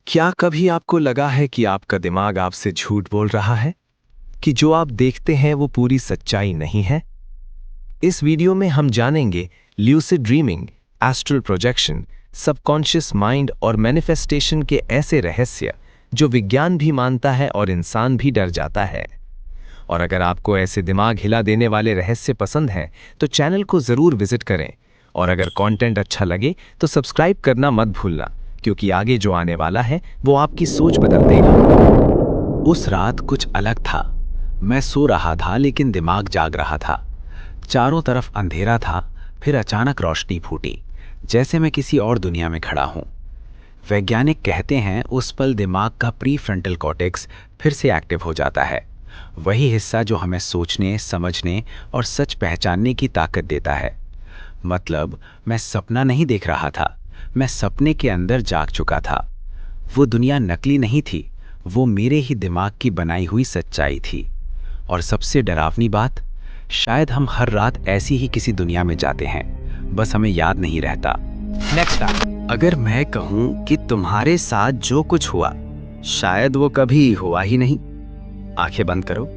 क्या कभी आपको लगा है कि आपका दिमाग आपसे झूठ बोल रहा है? कि जो आप देखते हैं वो पूरी सच्चाई नहीं है? इस वीडियो में हम जानेंगे lucid dreaming, astral projection, subconscious mind और मैनिफेस्टेशन के ऐसे रहस्य जो विज्ञान भी मानता है और इंसान भी डर जाता है। और अगर आपको ऐसे दिमाग हिला देने वाले रहस्य पसंद हैं तो चैनल को ज़रूर विजिट करें। और अगर कंटेंट अच्छा लगे तो सब्सक्राइब करना मत भूलना, क्योंकि आगे जो आने वाला है वो आपकी सोच बदल देगा। उस रात कुछ अलग था। मैं सो रहा था लेकिन दिमाग जाग रहा था। चारों तरफ अंधेरा था, फिर अचानक रोशनी फूटी, जैसे मैं किसी और दुनिया में खड़ा हूं। वैज्ञानिक कहते हैं उस पल दिमाग का प्री फ्रंटल कॉर्टेक्स फिर से एक्टिव हो जाता है। वही हिस्सा जो हमें सोचने, समझने और सच पहचानने की ताकत देता है। मतलब मैं सपना नहीं देख रहा था, मैं सपने के अंदर जाग चुका था। वो दुनिया नकली नहीं थी, वो मेरे ही दिमाग की बनाई हुई सच्चाई थी। और सबसे डरावनी बात, शायद हम हर रात ऐसी ही किसी दुनिया में जाते हैं, बस हमें याद नहीं रहता। नेक्स्ट टाइम अगर मैं कहूं कि तुम्हारे साथ जो कुछ हुआ शायद वो कभी हुआ ही नहीं। आंखें बंद करो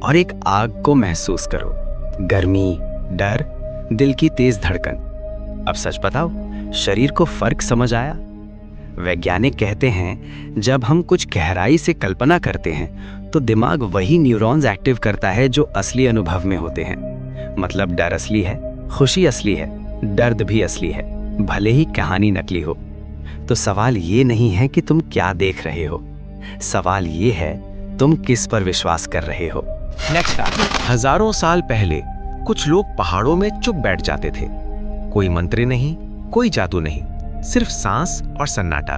और एक आग को महसूस करो। गर्मी, डर, दिल की तेज धड़कन। अब सच बताओ, शरीर को फर्क समझ आया? वैज्ञानिक कहते हैं जब हम कुछ गहराई से कल्पना करते हैं तो दिमाग वही न्यूरॉन्स एक्टिव करता है जो असली अनुभव में होते हैं। मतलब डर असली है, खुशी असली है, दर्द भी असली है, भले ही कहानी नकली हो। तो सवाल ये नहीं है कि तुम क्या देख रहे हो, सवाल ये है तुम किस पर विश्वास कर रहे हो। नेक्स्ट, हजारों साल पहले कुछ लोग पहाड़ों में चुप बैठ जाते थे। कोई मंत्र नहीं, कोई जादू नहीं, सिर्फ सांस और सन्नाटा।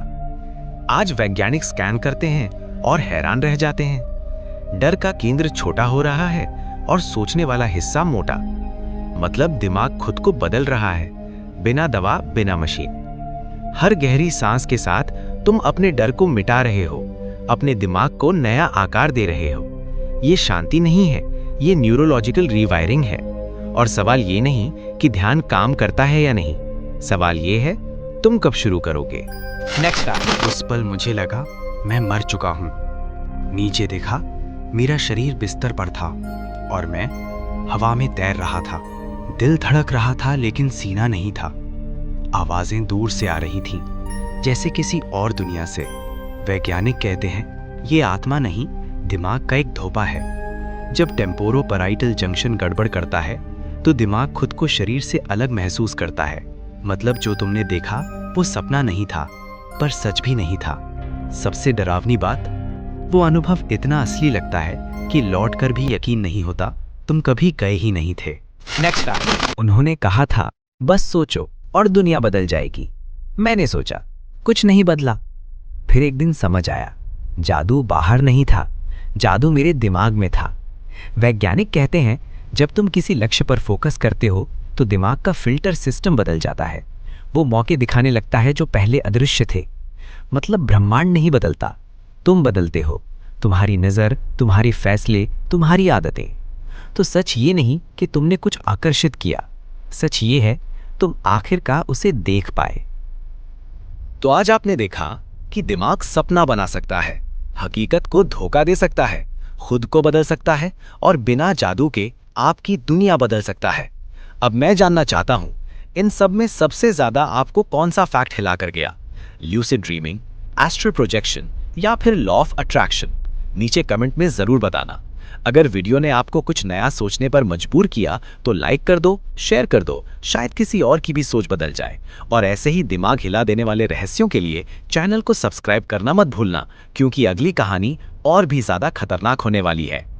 आज वैज्ञानिक स्कैन करते हैं और हैरान रह जाते हैं। डर का केंद्र छोटा हो रहा है और सोचने वाला हिस्सा मोटा। मतलब दिमाग खुद को बदल रहा है, बिना दवा, बिना मशीन। हर गहरी सांस के साथ तुम अपने डर को मिटा रहे हो, अपने दिमाग को नया आकार दे रहे हो। ये शांति नहीं है, ये न्यूरोलॉजिकल रीवायरिंग है। और सवाल ये नहीं कि ध्यान काम करता है या नहीं, सवाल ये है तुम कब शुरू करोगे। नेक्स्ट, उस पल मुझे लगा मैं मर चुका हूं। नीचे देखा, मेरा शरीर बिस्तर पर था और मैं हवा में तैर रहा था। दिल धड़क रहा था लेकिन सीना नहीं था। आवाजें दूर से आ रही थीं, जैसे किसी और दुनिया से। वैज्ञानिक कहते हैं ये आत्मा नहीं, दिमाग का एक धोपा है। जब टेम्पोरोपराइटल जंक्शन गड़बड़ करता है तो दिमाग खुद को शरीर से अलग महसूस करता है। मतलब जो तुमने देखा वो सपना नहीं था, पर सच भी नहीं था। सबसे डरावनी बात, वो अनुभव इतना असली लगता है कि लौट कर भी यकीन नहीं होता तुम कभी गए ही नहीं थे। नेक्स्ट, उन्होंने कहा था बस सोचो और दुनिया बदल जाएगी। मैंने सोचा, कुछ नहीं बदला। फिर एक दिन समझ आया, जादू बाहर नहीं था, जादू मेरे दिमाग में था। वैज्ञानिक कहते हैं जब तुम किसी लक्ष्य पर फोकस करते हो तो दिमाग का फिल्टर सिस्टम बदल जाता है। वो मौके दिखाने लगता है जो पहले अदृश्य थे। मतलब ब्रह्मांड नहीं बदलता, तुम बदलते हो। तुम्हारी नज़र, तुम्हारे फैसले, तुम्हारी आदतें। तो सच ये नहीं कि तुमने कुछ आकर्षित किया, सच ये है तुम आखिरकार उसे देख पाए। तो आज आपने देखा कि दिमाग सपना बना सकता है, हकीकत को धोखा दे सकता है, खुद को बदल सकता है और बिना जादू के आपकी दुनिया बदल सकता है। अब मैं जानना चाहता हूं, इन सब में सबसे ज्यादा आपको कौन सा फैक्ट हिला कर गया? ल्यूसिड ड्रीमिंग, एस्ट्रल प्रोजेक्शन या फिर लॉ ऑफ अट्रैक्शन? नीचे कमेंट में जरूर बताना। अगर वीडियो ने आपको कुछ नया सोचने पर मजबूर किया तो लाइक कर दो, शेयर कर दो, शायद किसी और की भी सोच बदल जाए। और ऐसे ही दिमाग हिला देने वाले रहस्यों के लिए चैनल को सब्सक्राइब करना मत भूलना, क्योंकि अगली कहानी और भी ज्यादा खतरनाक होने वाली है।